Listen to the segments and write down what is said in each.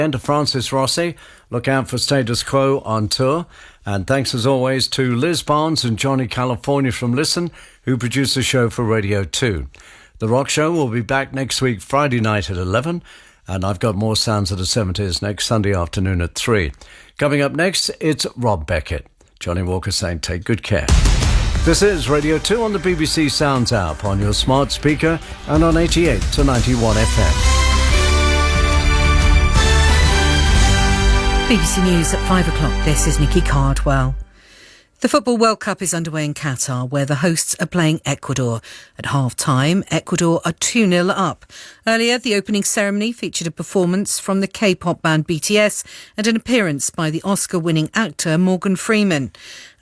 And to Francis Rossi, look out for Status Quo on tour. And thanks as always to Liz Barnes and Johnny California from Listen, who produce the show for Radio 2. The Rock Show will be back next week, Friday night at 11. And I've got more Sounds of the 70s next Sunday afternoon at 3. Coming up next, it's Rob Beckett. Johnny Walker saying take good care. This is Radio 2 on the BBC Sounds app, on your smart speaker and on 88 to 91 FM. BBC News at 5 o'clock. This is Nikki Cardwell. The Football World Cup is underway in Qatar, where the hosts are playing Ecuador. At half-time, Ecuador are 2-0 up. Earlier, the opening ceremony featured a performance from the K-pop band BTS and an appearance by the Oscar-winning actor Morgan Freeman.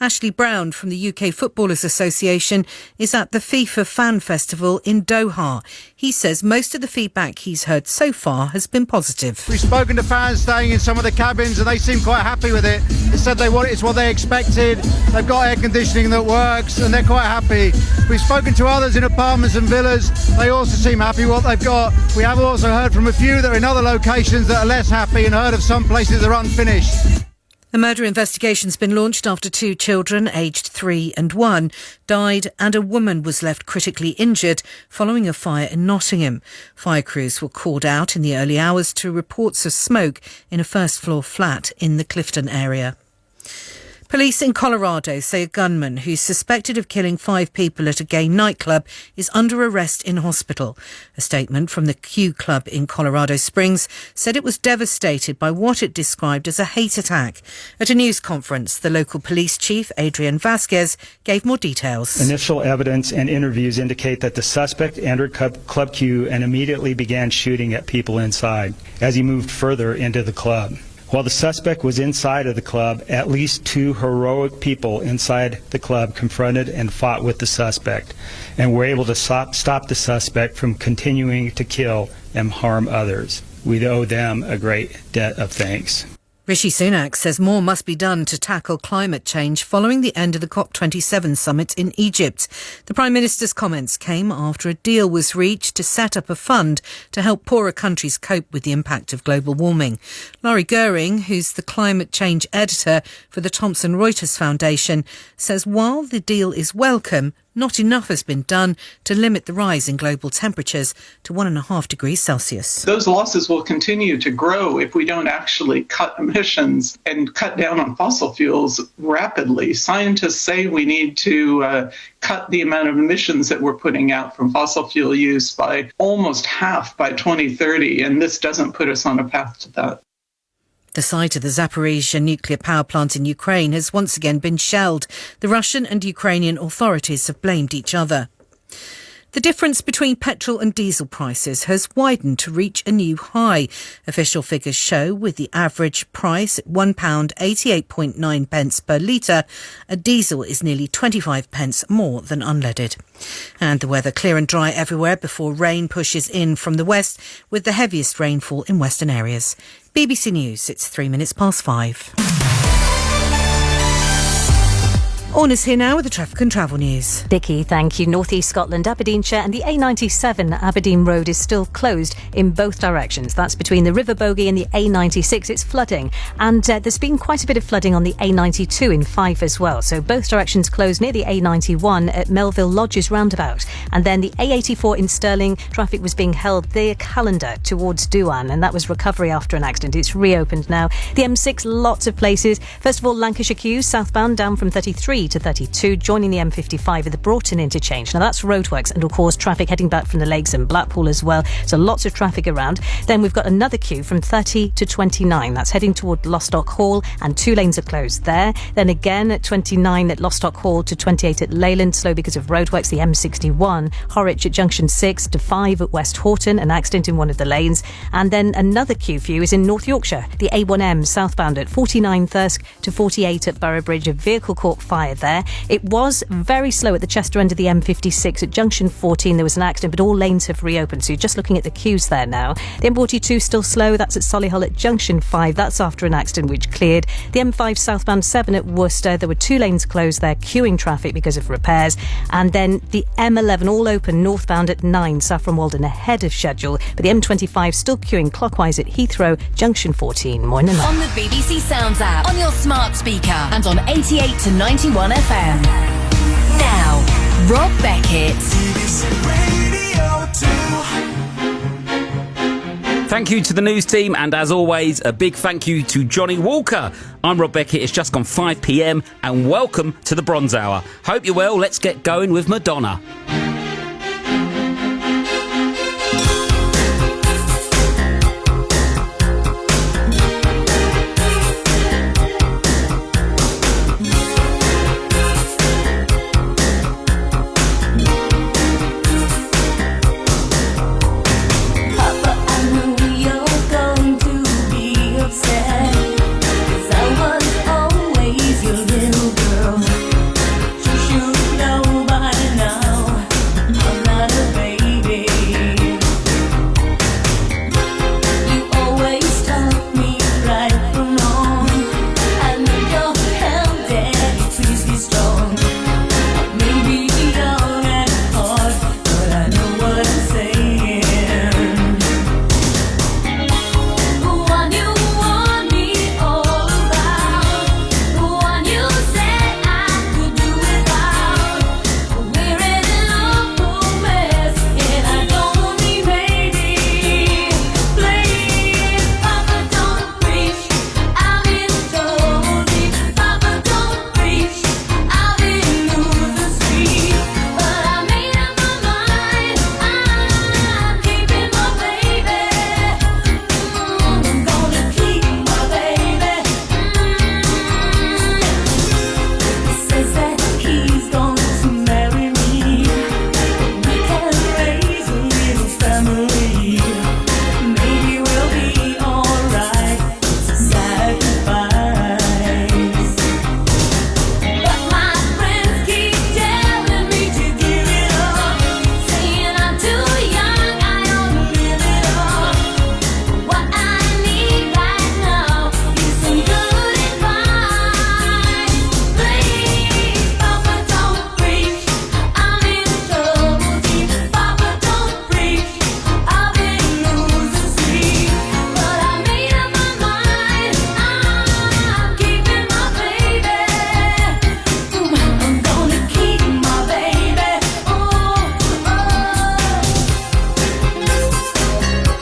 Ashley Brown from the UK Footballers Association is at the FIFA Fan Festival in Doha. He says most of the feedback he's heard so far has been positive. We've spoken to fans staying in some of the cabins and they seem quite happy with it. They said it's what they expected. They've got air conditioning that works and they're quite happy. We've spoken to others in apartments and villas. They also seem happy with what they've got. We have also heard from a few that are in other locations that are less happy and heard of some places that are unfinished. A murder investigation's been launched after 2 children, aged 3 and 1, died and a woman was left critically injured following a fire in Nottingham. Fire crews were called out in the early hours to reports of smoke in a first-floor flat in the Clifton area. Police in Colorado say a gunman who's suspected of killing 5 people at a gay nightclub is under arrest in hospital. A statement from the Q Club in Colorado Springs said it was devastated by what it described as a hate attack. At a news conference, the local police chief, Adrian Vasquez, gave more details. Initial evidence and interviews indicate that the suspect entered Club Q and immediately began shooting at people inside as he moved further into the club. While the suspect was inside of the club, at least 2 heroic people inside the club confronted and fought with the suspect and were able to stop the suspect from continuing to kill and harm others. We owe them a great debt of thanks. Rishi Sunak says more must be done to tackle climate change following the end of the COP27 summit in Egypt. The Prime Minister's comments came after a deal was reached to set up a fund to help poorer countries cope with the impact of global warming. Laurie Goering, who's the climate change editor for the Thomson Reuters Foundation, says while the deal is welcome, not enough has been done to limit the rise in global temperatures to 1.5 degrees Celsius. Those losses will continue to grow if we don't actually cut emissions and cut down on fossil fuels rapidly. Scientists say we need to cut the amount of emissions that we're putting out from fossil fuel use by almost half by 2030, and this doesn't put us on a path to that. The site of the Zaporizhzhia nuclear power plant in Ukraine has once again been shelled. The Russian and Ukrainian authorities have blamed each other. The difference between petrol and diesel prices has widened to reach a new high. Official figures show with the average price at £1.88.9 per litre, a diesel is nearly 25 pence more than unleaded. And the weather clear and dry everywhere before rain pushes in from the west, with the heaviest rainfall in western areas. BBC News, it's 5:03. Orna's here now with the traffic and travel news. Vicky, thank you. North East Scotland, Aberdeenshire and the A97 Aberdeen Road is still closed in both directions. That's between the River Bogey and the A96. It's flooding. And there's been quite a bit of flooding on the A92 in Fife as well. So both directions closed near the A91 at Melville Lodges roundabout. And then the A84 in Stirling, traffic was being held near Callander towards Douan. And that was recovery after an accident. It's reopened now. The M6, lots of places. First of all, Lancashire queues southbound down from 33 to 32, joining the M55 at the Broughton interchange. Now that's roadworks and will cause traffic heading back from the Lakes and Blackpool as well. So lots of traffic around. Then we've got another queue from 30 to 29. That's heading toward Lostock Hall and 2 lanes are closed there. Then again at 29 at Lostock Hall to 28 at Leyland, slow because of roadworks. The M61, Horwich at Junction 6 to 5 at West Horton, an accident in one of the lanes. And then another queue for you is in North Yorkshire. The A1M southbound at 49 Thirsk to 48 at Boroughbridge, a vehicle caught fire fire there. It was very slow at the Chester end of the M56 at junction 14. There was an accident, but all lanes have reopened, so you're just looking at the queues there now. The M42 still slow. That's at Solihull at junction 5. That's after an accident which cleared. The M5 southbound 7 at Worcester. There were 2 lanes closed there, queuing traffic because of repairs. And then the M11 all open northbound at 9, Saffron Walden ahead of schedule. But the M25 still queuing clockwise at Heathrow, junction 14. Morning. On the BBC Sounds app, on your smart speaker, and on 88 to 91 FM. Now, Rob Beckett. Thank you to the news team, and as always, a big thank you to Johnny Walker. I'm Rob Beckett. It's just gone 5 p.m, and welcome to the Bronze Hour. Hope you're well. Let's get going with Madonna.